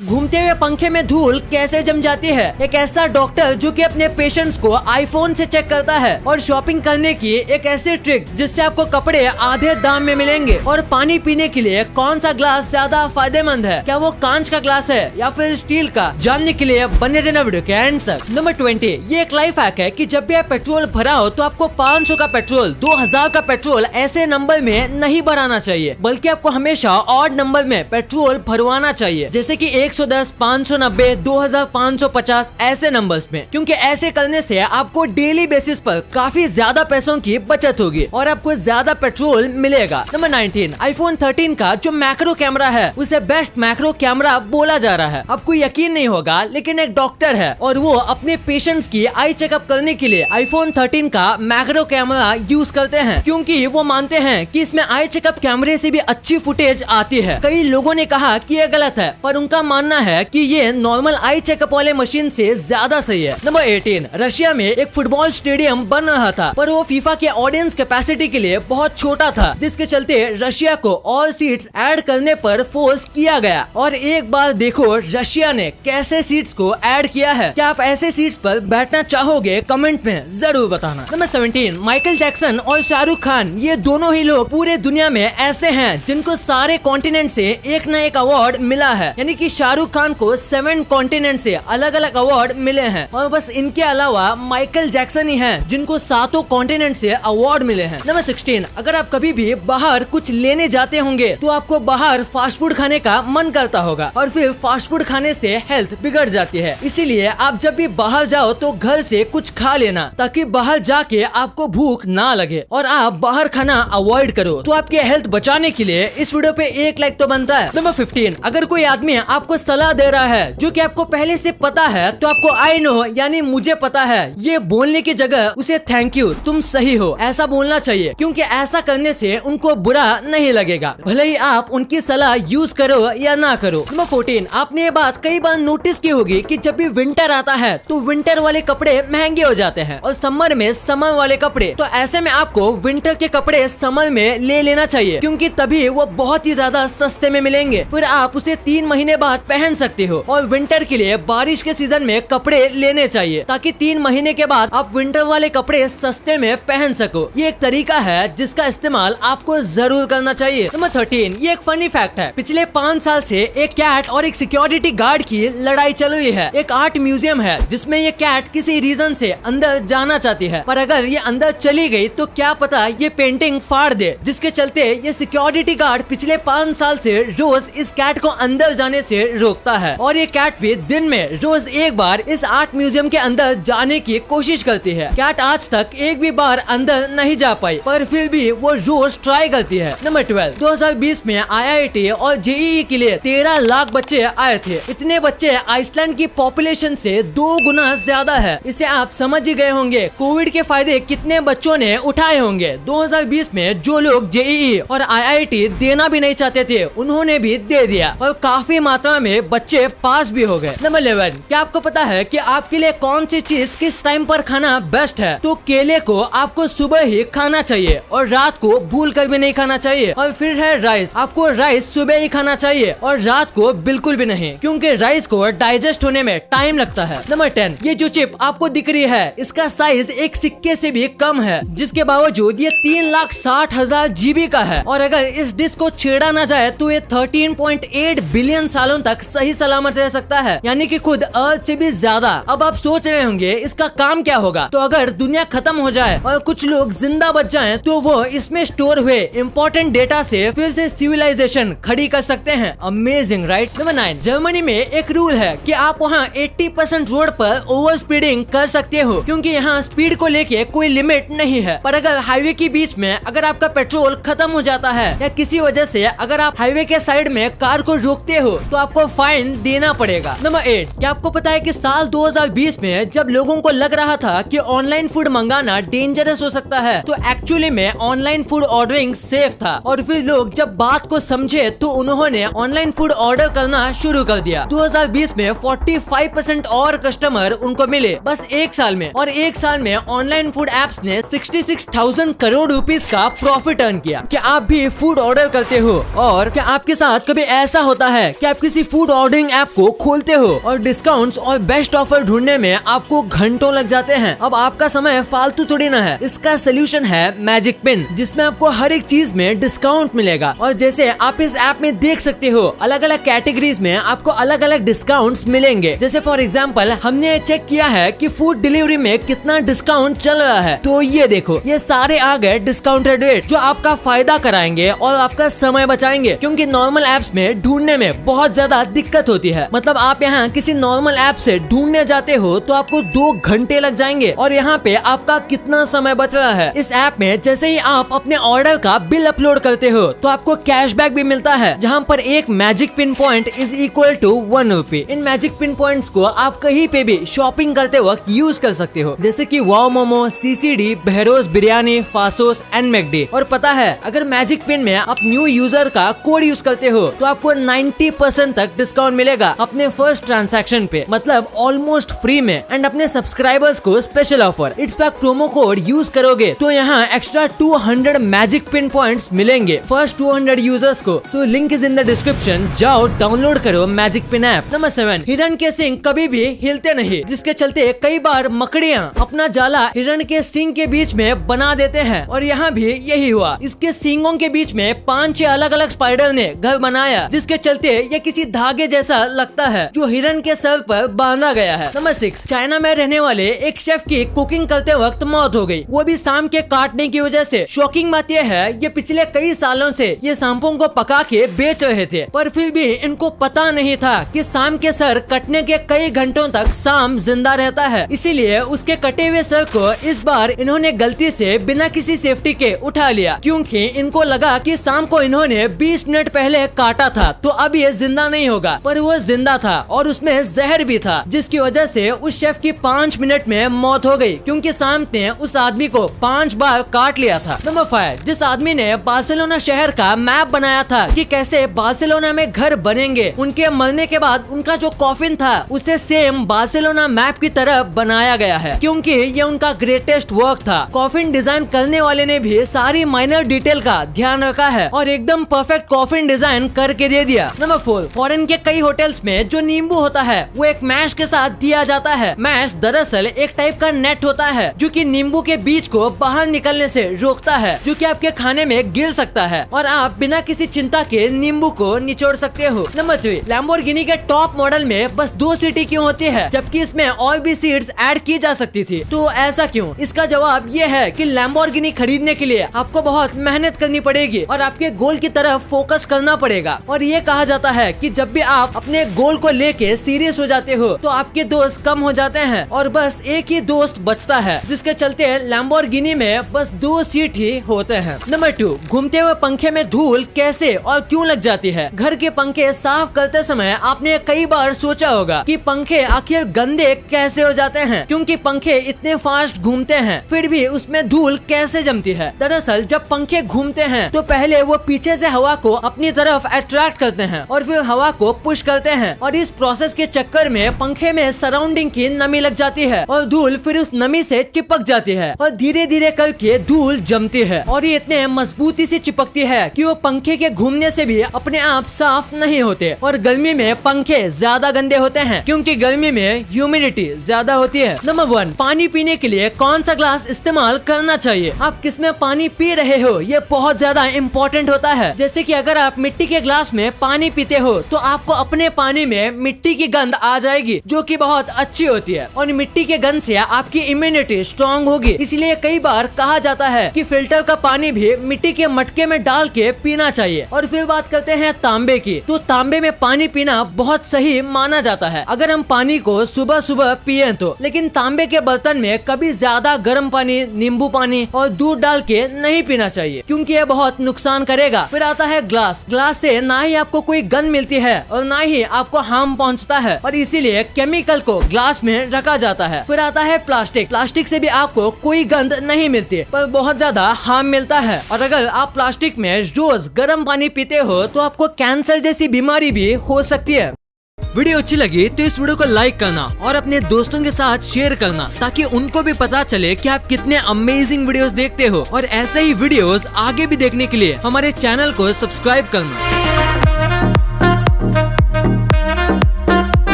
घूमते हुए पंखे में धूल कैसे जम जाती है। एक ऐसा डॉक्टर जो कि अपने पेशेंट्स को आईफोन से चेक करता है और शॉपिंग करने की एक ऐसी ट्रिक जिससे आपको कपड़े आधे दाम में मिलेंगे। और पानी पीने के लिए कौन सा ग्लास ज्यादा फायदेमंद है, क्या वो कांच का ग्लास है या फिर स्टील का, जानने के लिए बने रहना वीडियो के एंड तक। नंबर 20, ये एक लाइफ हैक है कि जब भी आप पेट्रोल भराओ तो आपको 500 का पेट्रोल 2000 का पेट्रोल ऐसे नंबर में नहीं भराना चाहिए, बल्कि आपको हमेशा ऑड नंबर में पेट्रोल भरवाना चाहिए, जैसे कि 110, 590, 2550 ऐसे नंबर्स में, क्योंकि ऐसे करने से आपको डेली बेसिस पर काफी ज्यादा पैसों की बचत होगी और आपको ज्यादा पेट्रोल मिलेगा। नंबर 19, आईफोन 13 का जो मैक्रो कैमरा है उसे बेस्ट मैक्रो कैमरा बोला जा रहा है। आपको यकीन नहीं होगा, लेकिन एक डॉक्टर है और वो अपने पेशेंट्स की आई चेकअप करने के लिए आईफोन 13 का मैक्रो कैमरा यूज करते हैं, क्योंकि वो मानते हैं कि इसमें आई चेकअप कैमरे से भी अच्छी फुटेज आती है। कई लोगों ने कहा कि ये गलत है, पर उनका मानना है कि ये नॉर्मल आई चेकअप वाले मशीन से ज्यादा सही है। नंबर 18, रशिया में एक फुटबॉल स्टेडियम बन रहा था, पर वो फीफा के ऑडियंस कैपेसिटी के लिए बहुत छोटा था, जिसके चलते रशिया को और सीट्स ऐड करने पर फोर्स किया गया। और एक बार देखो रशिया ने कैसे सीट्स को ऐड किया है। क्या आप ऐसे सीट्स पर बैठना चाहोगे? कमेंट में जरूर बताना। नंबर 17, माइकल जैक्सन और शाहरुख खान, ये दोनों ही लोग पूरे दुनिया में ऐसे हैं जिनको सारे कॉन्टिनेंट से एक न एक अवार्ड मिला है, यानी कि शाहरुख खान को 7 कॉन्टिनेंट से अलग अलग अवार्ड मिले हैं। और बस इनके अलावा माइकल जैक्सन ही हैं जिनको 7 कॉन्टिनेंट से अवार्ड मिले हैं। नंबर 16, अगर आप कभी भी बाहर कुछ लेने जाते होंगे तो आपको बाहर फास्ट फूड खाने का मन करता होगा और फिर फास्ट फूड खाने से हेल्थ बिगड़ जाती है। इसीलिए आप जब भी बाहर जाओ तो घर से कुछ खा लेना, ताकि बाहर जाके आपको भूख ना लगे और आप बाहर खाना अवॉइड करो। तो आपके हेल्थ बचाने के लिए इस वीडियो पे 1 लाइक तो बनता है। नंबर 15, अगर कोई आदमी आपको सलाह दे रहा है जो कि आपको पहले से पता है, तो आपको आई नो यानी मुझे पता है ये बोलने की जगह उसे थैंक यू, तुम सही हो, ऐसा बोलना चाहिए, क्योंकि ऐसा करने से उनको बुरा नहीं लगेगा, भले ही आप उनकी सलाह यूज करो या ना करो। नंबर 14, आपने ये बात कई बार नोटिस की होगी कि जब भी विंटर आता है तो विंटर वाले कपड़े महंगे हो जाते हैं और समर में समर वाले कपड़े। तो ऐसे में आपको विंटर के कपड़े समर में ले लेना चाहिए, क्योंकि तभी वो बहुत ही ज्यादा सस्ते में मिलेंगे। फिर आप उसे 3 महीने बाद पहन सकते हो। और विंटर के लिए बारिश के सीजन में कपड़े लेने चाहिए, ताकि 3 महीने के बाद आप विंटर वाले कपड़े सस्ते में पहन सको। ये एक तरीका है जिसका इस्तेमाल आपको जरूर करना चाहिए। नंबर 13, ये एक फनी फैक्ट है। पिछले 5 साल से एक कैट और एक सिक्योरिटी गार्ड की लड़ाई चल रही है। एक आर्ट म्यूजियम है जिसमें ये कैट किसी रीजन से अंदर जाना चाहती है, पर अगर ये अंदर चली गई तो क्या पता ये पेंटिंग फाड़ दे, जिसके चलते ये सिक्योरिटी गार्ड पिछले 5 साल से रोज इस कैट को अंदर जाने से रोकता है। और ये कैट भी दिन में रोज एक बार इस आर्ट म्यूजियम के अंदर जाने की कोशिश करती है। कैट आज तक एक भी बार अंदर नहीं जा पाई, पर फिर भी वो रोज ट्राई करती है। नंबर 12, 2020 में IIT और JEE के लिए 13 लाख बच्चे आए थे। इतने बच्चे आइसलैंड की पॉपुलेशन से 2 गुना ज्यादा है। इसे आप समझ ही गए होंगे कोविड के फायदे कितने बच्चों ने उठाए होंगे। 2020 में जो लोग JEE और IIT देना भी नहीं चाहते थे, उन्होंने भी दे दिया और काफी मात्रा में बच्चे पास भी हो गए। नंबर 11, क्या आपको पता है कि आपके लिए कौन सी चीज किस टाइम पर खाना बेस्ट है? तो केले को आपको सुबह ही खाना चाहिए और रात को भूल कर भी नहीं खाना चाहिए। और फिर है राइस, आपको राइस सुबह ही खाना चाहिए और रात को बिल्कुल भी नहीं, क्योंकि राइस को डाइजेस्ट होने में टाइम लगता है। नंबर 10, ये जो चिप आपको दिख रही है इसका साइज एक सिक्के से भी कम है, जिसके बावजूद ये 3,60,000 GB का है। और अगर इस डिस्क को छेड़ा ना जाए तो ये 13.8 बिलियन सालों तक सही सलामत रह सकता है, यानी कि खुद अर्थ से भी ज्यादा। अब आप सोच रहे होंगे इसका काम क्या होगा? तो अगर दुनिया खत्म हो जाए और कुछ लोग जिंदा बच जाएं, तो वो इसमें स्टोर हुए इंपॉर्टेंट डेटा से फिर से सिविलाइजेशन खड़ी कर सकते हैं। Amazing, right? नंबर 9, जर्मनी में एक रूल है कि आप वहाँ 80% रोड पर ओवर स्पीडिंग कर सकते हो, क्योंकि यहाँ स्पीड को लेके कोई लिमिट नहीं है। पर अगर हाईवे के बीच में अगर आपका पेट्रोल खत्म हो जाता है या किसी वजह से अगर आप हाईवे के साइड में कार को रोकते हो तो आपको फाइन देना पड़ेगा। नंबर 8, क्या आपको पता है कि साल 2020 में जब लोगों को लग रहा था कि ऑनलाइन फूड मंगाना डेंजरस हो सकता है, तो एक्चुअली में ऑनलाइन फूड ऑर्डरिंग सेफ था। और फिर लोग जब बात को समझे तो उन्होंने ऑनलाइन फूड ऑर्डर करना शुरू कर दिया। 2020 में 45% और कस्टमर उनको मिले बस 1 साल में। और 1 साल में ऑनलाइन फूड एप्स ने 66,000 करोड़ रुपीस का प्रॉफिट अर्न किया। क्या आप भी फूड ऑर्डर करते हो? और क्या आपके साथ कभी ऐसा होता है कि आप किसी फूड ऑर्डरिंग ऐप को खोलते हो और डिस्काउंट्स और बेस्ट ऑफर ढूंढने में आपको घंटों लग जाते हैं। अब आपका समय फालतू थोड़ी ना है। इसका सोल्यूशन है मैजिक पिन, जिसमें आपको हर एक चीज में डिस्काउंट मिलेगा। और जैसे आप इस ऐप में देख सकते हो, अलग अलग कैटेगरीज में आपको अलग अलग डिस्काउंट्स मिलेंगे। जैसे फॉर एग्जांपल हमने चेक किया है कि फूड डिलीवरी में कितना डिस्काउंट चल रहा है, तो ये देखो ये सारे आ गए डिस्काउंटेड रेट जो आपका फायदा कराएंगे और आपका समय बचाएंगे। क्योंकि नॉर्मल एप्स में ढूंढने में बहुत ज्यादा दिक्कत होती है। मतलब आप यहाँ किसी नॉर्मल ऐप से ढूंढने जाते हो तो आपको 2 घंटे लग जाएंगे और यहाँ पे आपका कितना समय बच रहा है। इस ऐप में जैसे ही आप अपने ऑर्डर का बिल अपलोड करते हो तो आपको कैशबैक भी मिलता है, जहाँ पर एक magic pin point is equal to 1 rupee. इन मैजिक पिन पॉइंट्स को आप कहीं पे भी शॉपिंग करते वक्त यूज कर सकते हो, जैसे कि wow momo, CCD, Behroz biryani, Faasos and McD. और पता है, अगर मैजिक पिन में आप न्यू यूजर का कोड यूज करते हो तो आपको 90% तक डिस्काउंट मिलेगा अपने फर्स्ट ट्रांजैक्शन पे, मतलब ऑलमोस्ट फ्री में। एंड अपने सब्सक्राइबर्स को special offer, it's fact promo code use करोगे तो यहाँ एक्स्ट्रा 200 मैजिक पिन पॉइंट्स मिलेंगे फर्स्ट 200 यूजर्स को। So link is in the description, जाओ डाउनलोड करो मैजिक पिन ऐप। नंबर 7, हिरन के सींग कभी भी हिलते नहीं, जिसके चलते कई बार मकड़ियाँ अपना जाला हिरन के सींग के बीच में बना देते हैं। और यहाँ भी यही हुआ, इसके सींगों के बीच में 5-6 अलग अलग स्पाइडर ने घर बनाया, जिसके चलते ये किसी धागे जैसा लगता है जो हिरन के सर पर बांधा गया है। नंबर 6, चाइना में रहने वाले एक शेफ की कुकिंग करते वक्त मौत हो गई, वो भी सांप के काटने की वजह से। शॉकिंग बात यह है, ये पिछले कई सालों से ये सांपों को पका के बेच रहे थे, पर फिर भी इनको पता नहीं था कि सांप के सर कटने के कई घंटों तक सांप जिंदा रहता है। इसीलिए उसके कटे हुए सर को इस बार इन्होंने गलती से बिना किसी सेफ्टी के उठा लिया, क्योंकि इनको लगा कि सांप को इन्होंने 20 मिनट पहले काटा था तो अब ये जिंदा नहीं होगा, पर वो जिंदा था और उसमें जहर भी था, जिसकी वजह से उस शेफ की 5 मिनट में मौत हो गई, क्योंकि सांप ने उस आदमी को 5 बार काट लिया था। नंबर 5, जिस आदमी ने बार्सिलोना शहर का मैप बनाया था कि कैसे बार्सिलोना में घर बनेंगे, उनके मरने के बाद उनका जो कॉफिन था उसे सेम बार्सिलोना मैप की तरह बनाया गया है, क्योंकि ये उनका ग्रेटेस्ट वर्क था। कॉफिन डिजाइन करने वाले ने भी सारी माइनर डिटेल का ध्यान रखा है और एकदम परफेक्ट कॉफिन डिजाइन करके दे दिया। नंबर 4, फॉरेन के कई होटल्स में जो नींबू होता है वो एक मैश के साथ दिया जाता है। मैश दरअसल एक टाइप का नेट होता है जो कि नींबू के बीज को बाहर निकलने से रोकता है, जो कि आपके खाने में गिर सकता है और आप बिना किसी चिंता के नींबू को निचोड़ सकते हो। नंबर 3, लैम्बोर्गिनी के टॉप मॉडल में बस 2 सीटें क्यों होती है, जबकि इसमें और भी सीट्स ऐड की जा सकती थी? तो ऐसा क्यों? इसका जवाब ये है कि लैम्बोर्गिनी खरीदने के लिए आपको बहुत मेहनत करनी पड़ेगी और आपके गोल की तरफ फोकस करना पड़ेगा। और ये कहा जाता है कि जब भी आप अपने गोल को लेके सीरियस हो जाते हो तो आपके दोस्त कम हो जाते हैं और बस एक ही दोस्त बचता है, जिसके चलते लैम्बोर्गिनी में बस 2 सीट ही होते हैं। नंबर 2, घूमते हुए पंखे में धूल कैसे और क्यों लग जाती है? घर के पंखे साफ करते समय आपने कई बार सोचा होगा कि पंखे आखिर गंदे कैसे हो जाते हैं, क्योंकि पंखे इतने फास्ट घूमते हैं फिर भी उसमें धूल कैसे जमती है? दरअसल जब पंखे घूमते हैं तो पहले वो पीछे से हवा को अपनी तरफ अट्रैक्ट करते हैं और फिर हवा को पुश करते हैं, और इस प्रोसेस के चक्कर में पंखे में सराउंडिंग की नमी लग जाती है और धूल फिर उस नमी से चिपक जाती है और धीरे धीरे करके धूल जमती है और ये इतने मजबूती से चिपकती है कि वो पंखे के घूमने से भी अपने आप साफ नहीं होते। और गर्मी में पंखे ज्यादा गंदे होते हैं क्योंकि गर्मी में ह्यूमिडिटी ज्यादा होती है। नंबर 1, पानी पीने के लिए कौन सा ग्लास इस्तेमाल करना चाहिए? आप किसमें पानी पी रहे हो ये बहुत ज्यादा इम्पोर्टेंट होता है। जैसे कि अगर आप मिट्टी के ग्लास में पानी पीते हो तो आपको अपने पानी में मिट्टी की गंध आ जाएगी, जो कि बहुत अच्छी होती है और मिट्टी के गंध से आपकी इम्यूनिटी स्ट्रॉन्ग होगी। इसलिए कई बार कहा जाता है कि फिल्टर का पानी भी मिट्टी के मटके में डाल के पीना चाहिए। और फिर बात करते हैं तांबे की, तो तांबे में पानी पीना बहुत सही माना जाता है अगर हम पानी को सुबह सुबह पिए तो। लेकिन तांबे के बर्तन में कभी ज्यादा गर्म पानी, नींबू पानी और दूध डाल के नहीं पीना चाहिए, क्योंकि यह बहुत नुकसान करेगा। फिर आता है ग्लास। ग्लास से ना ही आपको कोई गंध मिलती है और ना ही आपको हार्म पहुंचता है और इसीलिए केमिकल को ग्लास में रखा जाता है। फिर आता है प्लास्टिक। प्लास्टिक से भी आपको कोई गंध नहीं मिलती पर बहुत ज्यादा हार्म मिलता है, और अगर आप प्लास्टिक में रोज गर्म पानी पीते हो तो आपको कैंसर जैसी बीमारी भी हो सकती है। वीडियो अच्छी लगी तो इस वीडियो को लाइक करना और अपने दोस्तों के साथ शेयर करना, ताकि उनको भी पता चले कि आप कितने अमेजिंग वीडियोस देखते हो। और ऐसे ही वीडियोस आगे भी देखने के लिए हमारे चैनल को सब्सक्राइब करना।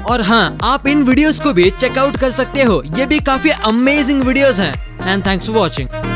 और हाँ, आप इन वीडियोस को भी चेकआउट कर सकते हो, ये भी काफी अमेजिंग वीडियोस हैं। And thanks for watching.